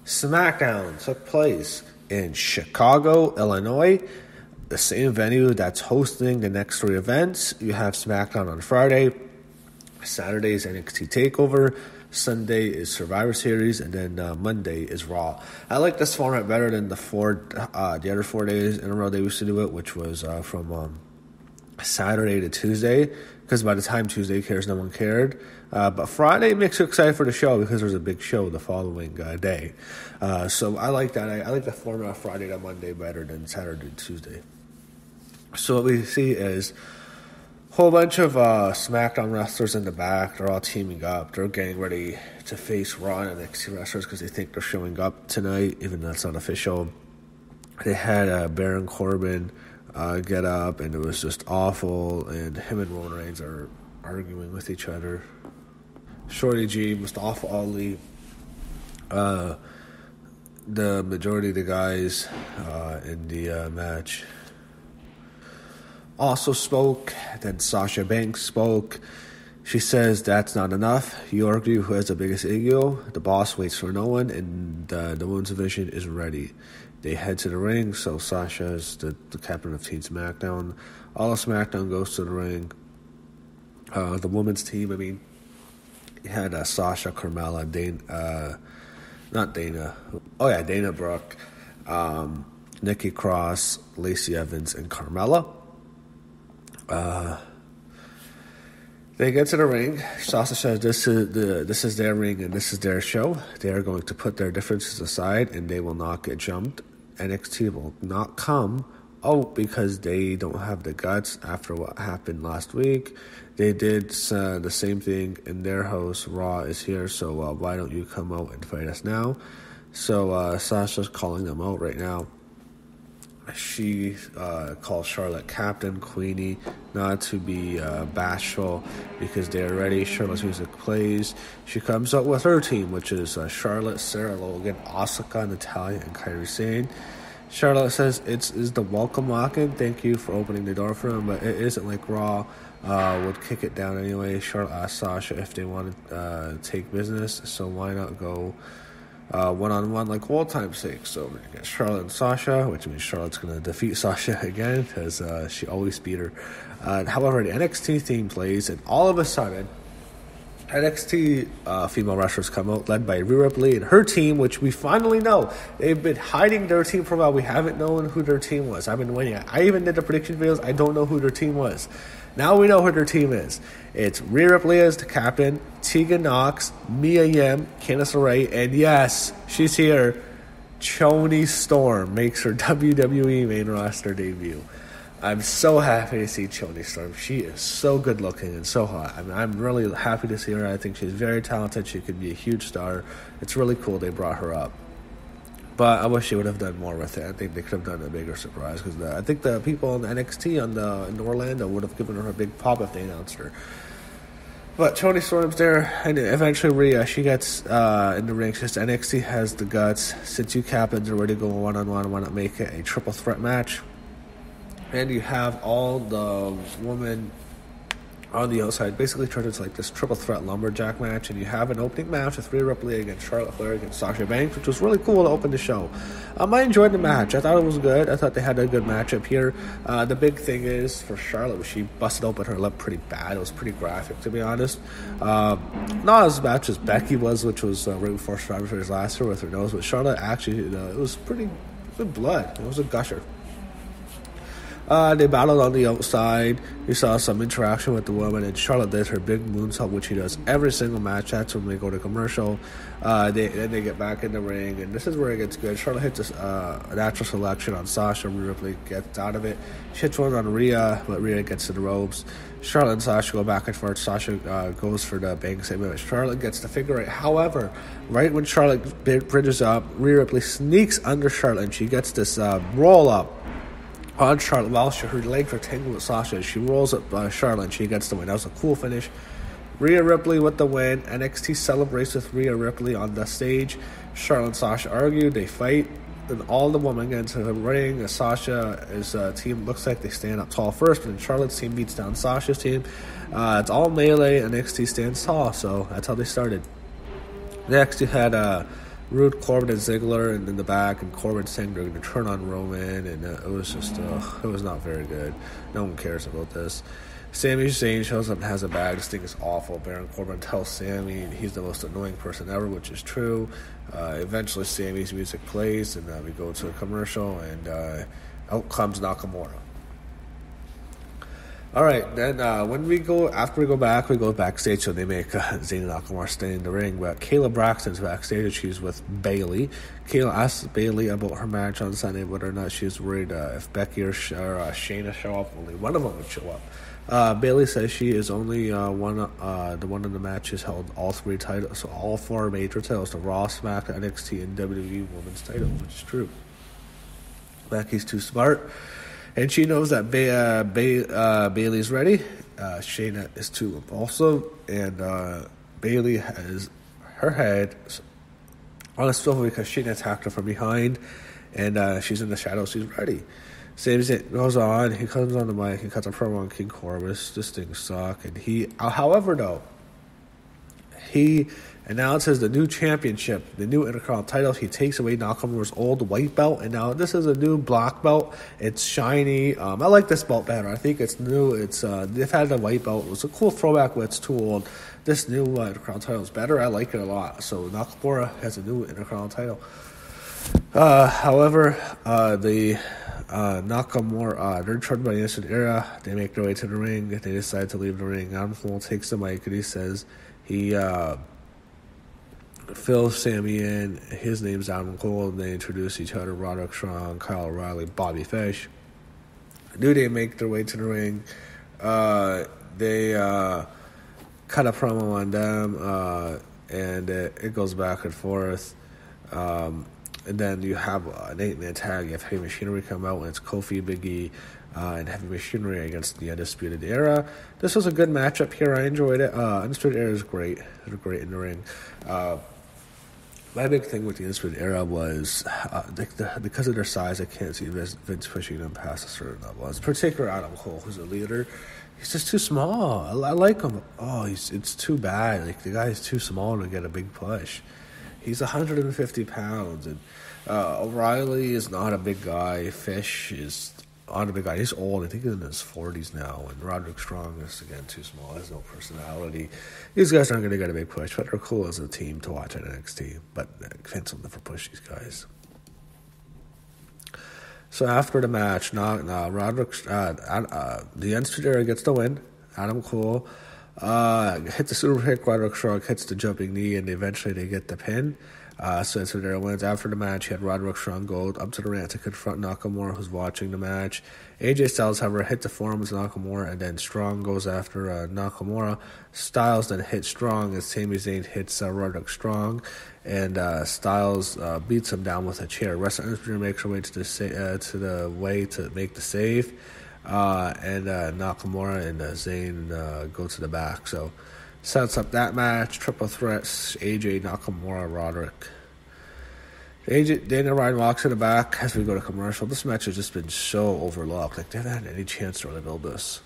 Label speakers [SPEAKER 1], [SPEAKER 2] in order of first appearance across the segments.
[SPEAKER 1] SmackDown took place in Chicago, Illinois, the same venue that's hosting the next three events. You have SmackDown on Friday, Saturday is NXT TakeOver, Sunday is Survivor Series, and then Monday is Raw. I like this format better than the other 4 days in a row they used to do it, which was from Saturday to Tuesday, because by the time Tuesday cares, no one cared. But Friday makes you excited for the show because there's a big show the following day. So I like that. I like the format of Friday to Monday better than Saturday to Tuesday. So what we see is a whole bunch of SmackDown wrestlers in the back. They're all teaming up. They're getting ready to face Raw and NXT wrestlers because they think they're showing up tonight, even though it's not official. They had Baron Corbin get up, and it was just awful. And him and Roman Reigns are arguing with each other. Shorty G, Mustafa Ali, the majority of the guys in the match also spoke. Then Sasha Banks spoke. She says that's not enough. You argue who has the biggest ego. The boss waits for no one, and the women's division is ready. They head to the ring, so Sasha is the captain of Team SmackDown. All of SmackDown goes to the ring. The women's team, you had Sasha, Carmella, Dana Brooke, Nikki Cross, Lacey Evans, and Carmella. They get to the ring. Sasha says this is their ring and this is their show. They are going to put their differences aside and they will not get jumped. NXT will not come out because they don't have the guts after what happened last week. They did the same thing in their house. Raw is here, so why don't you come out and fight us now? So Sasha's calling them out right now. She calls Charlotte Captain, Queenie, not to be bashful because they're ready. Charlotte's music plays. She comes up with her team, which is Charlotte, Sarah Logan, Asuka, Natalya, and Kairi Sane. Charlotte says it's the welcome walk-in. Thank you for opening the door for him, but it isn't like Raw would kick it down anyway. Charlotte asked Sasha if they want to take business, so why not go one-on-one like old time's sake. So we get Charlotte and Sasha, which means Charlotte's going to defeat Sasha again because she always beat her. However, the NXT theme plays, and all of a sudden NXT female wrestlers come out, led by Rhea Ripley and her team, which we finally know. They've been hiding their team for a while. We haven't known who their team was. I've been waiting. I even did the prediction videos. I don't know who their team was. Now we know who their team is. It's Rhea Ripley as the captain, Tegan Nox, Mia Yim, Candice LeRae, and yes, she's here. Toni Storm makes her WWE main roster debut. I'm so happy to see Toni Storm. She is so good looking and so hot. I'm really happy to see her. I think she's very talented. She could be a huge star. It's really cool they brought her up. But I wish they would have done more with it. I think they could have done a bigger surprise because I think the people in NXT in Orlando would have given her a big pop if they announced her. But Toni Storm's there, and eventually Rhea, she gets in the ring. She says NXT has the guts. Since you captains are ready to go one-on-one, why not make it a triple threat match? And you have all the women on the outside. Basically turns into like this triple threat lumberjack match, and you have an opening match with Rhea Ripley against Charlotte Flair against Sasha Banks, which was really cool to open the show. I enjoyed the match. I thought it was good. I thought they had a good matchup here. The big thing is for Charlotte, she busted open her lip pretty bad. It was pretty graphic, to be honest. Not as much as Becky was, which was right before Survivor Series last year with her nose, but Charlotte actually, it was pretty good blood. It was a gusher. They battled on the outside. You saw some interaction with the woman, and Charlotte did her big moonsault, which she does every single match. That's when they go to commercial. Then they get back in the ring, and this is where it gets good. Charlotte hits a natural selection on Sasha. Rhea Ripley gets out of it. She hits one on Rhea, but Rhea gets to the ropes. Charlotte and Sasha go back and forth. Sasha goes for the bang segment, but Charlotte gets the figure eight. However, right when Charlotte bridges up, Rhea Ripley sneaks under Charlotte, and she gets this roll-up on Charlotte while her legs are tangled with Sasha. She rolls up Charlotte and she gets the win. That was a cool finish. Rhea Ripley with the win. NXT celebrates with Rhea Ripley on the stage. Charlotte and Sasha argue. They fight. And all the women get into the ring. Sasha's team looks like they stand up tall first, but then Charlotte's team beats down Sasha's team. It's all melee. NXT stands tall, so that's how they started. Next, you had Rude, Corbin, and Ziggler and in the back, and Corbin saying they're going to turn on Roman, and it was just, it was not very good. No one cares about this. Sami Zayn shows up and has a bag. This thing is awful. Baron Corbin tells Sami he's the most annoying person ever, which is true. Eventually, Sami's music plays, and we go to a commercial, and out comes Nakamura. All right, then after we go backstage, so they make Zayn and Nakamura stay in the ring. But Kayla Braxton's backstage. She's with Bayley. Kayla asks Bayley about her match on Sunday, whether or not she's worried if Becky or Shayna show up. Only one of them would show up. Bayley says she is only the one of the matches held all three titles, so all four major titles: the Raw, SmackDown, NXT, and WWE Women's titles, which is true. Becky's too smart. And she knows that Bayley's ready. Shayna is too impulsive. And Bayley has her head on a swivel because Shayna attacked her from behind. And she's in the shadows. She's ready. Same as it goes on. He comes on the mic. He cuts a promo on King Corbin. This thing sucks. And however, though, he announces the new championship, the new Intercontinental title. He takes away Nakamura's old white belt, and now this is a new black belt. It's shiny. I like this belt better. I think it's new. It's they've had the white belt. It was a cool throwback, but it's too old. This new Intercontinental title is better. I like it a lot. So Nakamura has a new Intercontinental title. However, the Nakamura, they're turned by the Instant Era. They make their way to the ring. They decide to leave the ring. Adam Cole takes the mic and he says he fills Sami in. His name's Adam Cole, and they introduce each other: Roderick Strong, Kyle O'Reilly, Bobby Fish. New Day make their way to the ring. They cut a promo on them, and it goes back and forth. And then you have an 8-man tag. You have Heavy Machinery come out, and it's Kofi, Big E, and Heavy Machinery against the Undisputed Era. This was a good matchup here. I enjoyed it. Undisputed Era is great. They're great in the ring. My big thing with the Undisputed Era was because of their size, I can't see Vince pushing them past a certain level. In particular, Adam Cole, who's a leader. He's just too small. I like him. It's too bad. Like, the guy is too small to get a big push. He's 150 pounds, and O'Reilly is not a big guy. Fish is not a big guy. He's old. I think he's in his 40s now. And Roderick Strong is, again, too small. Has no personality. These guys aren't going to get a big push, but they're cool as a team to watch at NXT. But Vince will never push these guys. So after the match, Roderick, the Undisputed Era gets the win. Adam Cole hits the super kick. Roderick Strong hits the jumping knee, and eventually they get the pin. So Undisputed Era wins. After the match, he had Roderick Strong go up to the ramp to confront Nakamura, who's watching the match. AJ Styles, however, hit the forearms of Nakamura, and then Strong goes after Nakamura. Styles then hits Strong, and Sami Zayn hits Roderick Strong, and Styles beats him down with a chair. Wrestling Undisputed makes her way to the way to make the save, and Nakamura and Zayn go to the back. So sets up that match, triple threats, AJ, Nakamura, Roderick. Daniel Bryan walks in the back as we go to commercial. This match has just been so overlooked. Like, they haven't had any chance to really build this.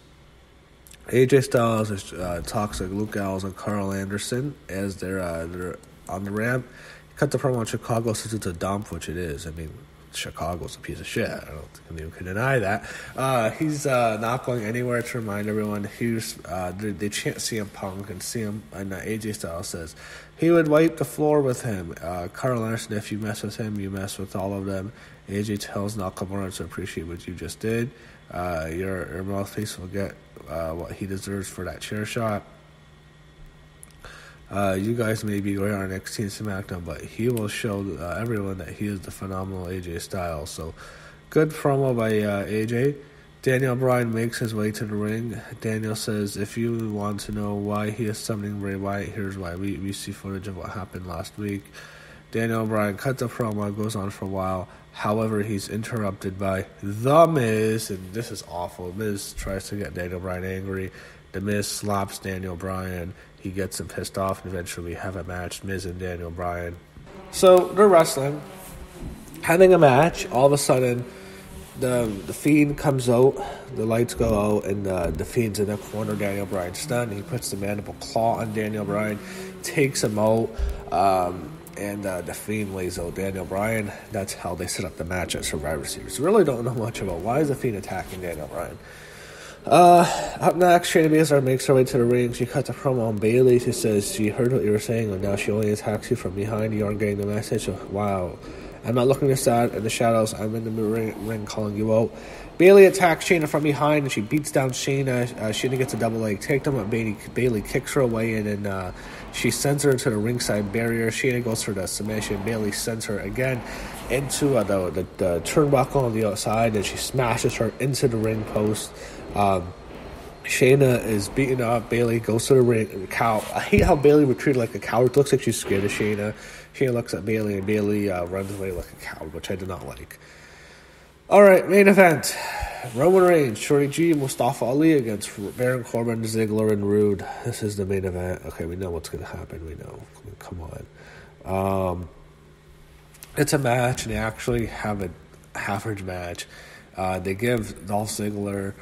[SPEAKER 1] AJ Styles talks to Luke Gallows and Carl Anderson as they're on the ramp. He cut the promo on Chicago since it's a dump, which it is. I mean, Chicago's a piece of shit. I don't think anyone can deny that. He's not going anywhere, to remind everyone. They chant CM Punk, and AJ Styles says he would wipe the floor with him. Carl Anderson, if you mess with him, you mess with all of them. AJ tells Nakamura to appreciate what you just did. Your mouthpiece will get what he deserves for that chair shot. You guys may be going on NXT and SmackDown, but he will show everyone that he is the phenomenal AJ Styles. So, good promo by AJ. Daniel Bryan makes his way to the ring. Daniel says, if you want to know why he is summoning Bray Wyatt, here's why. We see footage of what happened last week. Daniel Bryan cuts the promo, goes on for a while. However, he's interrupted by The Miz, and this is awful. Miz tries to get Daniel Bryan angry. The Miz slaps Daniel Bryan. He gets him pissed off, and eventually we have a match, Miz and Daniel Bryan. So they're wrestling, having a match. All of a sudden, the Fiend comes out, the lights go out, and the Fiend's in the corner. Daniel Bryan's stunned. He puts the mandible claw on Daniel Bryan, takes him out. and The Fiend lays out Daniel Bryan. That's how they set up the match at Survivor Series. Really don't know much about why is The Fiend attacking Daniel Bryan. Up next, Shayna Baszler makes her way to the ring. She cuts a promo on Bayley. She says she heard what you were saying, and now she only attacks you from behind. You aren't getting the message. Wow. I'm not looking this out in the shadows. I'm in the ring calling you out. Bayley attacks Shayna from behind, and she beats down Shayna. Shayna gets a double leg takedown, but Bayley kicks her away, and then she sends her into the ringside barrier. Shayna goes for the submission. Bayley sends her again into the turnbuckle on the outside, and she smashes her into the ring post. Shayna is beating up. Bayley goes to the ring. I hate how Bayley was treated like a coward. It looks like she's scared of Shayna. Shayna looks at Bayley, and Bayley runs away like a coward, which I did not like. All right, main event. Roman Reigns, Shorty G, Mustafa Ali against Baron Corbin, Ziggler, and Rude. This is the main event. Okay, we know what's going to happen. We know. Come on. It's a match, and they actually have a average match. They give Dolph Ziggler...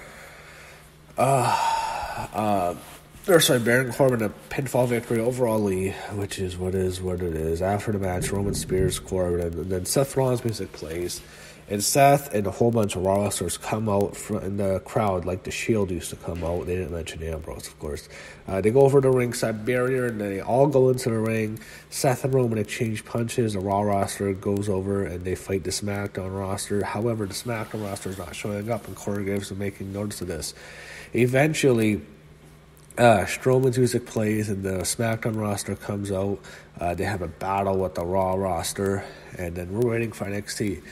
[SPEAKER 1] Baron Corbin a pinfall victory over Ali, which is what it is. After the match, Roman spears Corbin, and then Seth Rollins' music plays, and Seth and a whole bunch of Raw wrestlers come out in the crowd like the Shield used to come out. They didn't mention Ambrose, of course. They go over the ringside barrier, and then they all go into the ring. Seth and Roman exchange punches. The Raw roster goes over, and they fight the SmackDown roster. However, the SmackDown roster is not showing up, and Corey Graves is making notice of this. Eventually, Strowman's music plays, and the SmackDown roster comes out. They have a battle with the Raw roster, and then we're waiting for NXT.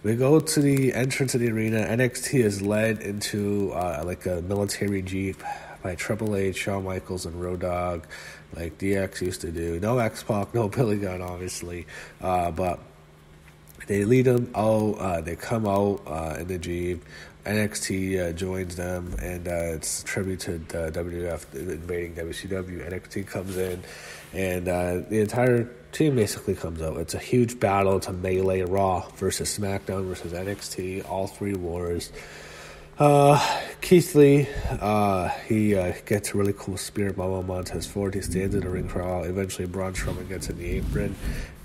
[SPEAKER 1] We go to the entrance of the arena. NXT is led into like a military jeep by Triple H, Shawn Michaels, and Road Dogg, like DX used to do. No X-Pac, no Billy Gunn, obviously, but they lead them out. They come out in the jeep. NXT joins them, and it's a tribute to WWF invading WCW. NXT comes in, and the entire team basically comes out. It's a huge battle. It's a melee. Raw versus SmackDown versus NXT. All three wars. Keith Lee, he gets a really cool spear bomb on Montez Ford. He stands in the ring for a while. Eventually, Braun Strowman gets in the apron,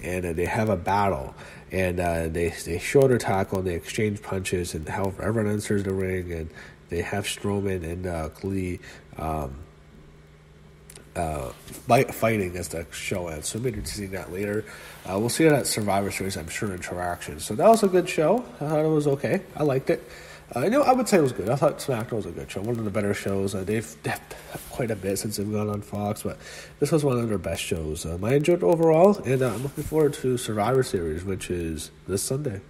[SPEAKER 1] and they have a battle. And they shoulder tackle, and they exchange punches, and however everyone enters the ring, and they have Strowman and Lee fighting as the show ends. So maybe see that later. We'll see it at Survivor Series, I'm sure, interaction. So that was a good show. I thought it was okay. I liked it. I would say it was good. I thought SmackDown was a good show. One of the better shows. They've quite a bit since they've gone on Fox, but this was one of their best shows. I enjoyed it overall, and I'm looking forward to Survivor Series, which is this Sunday.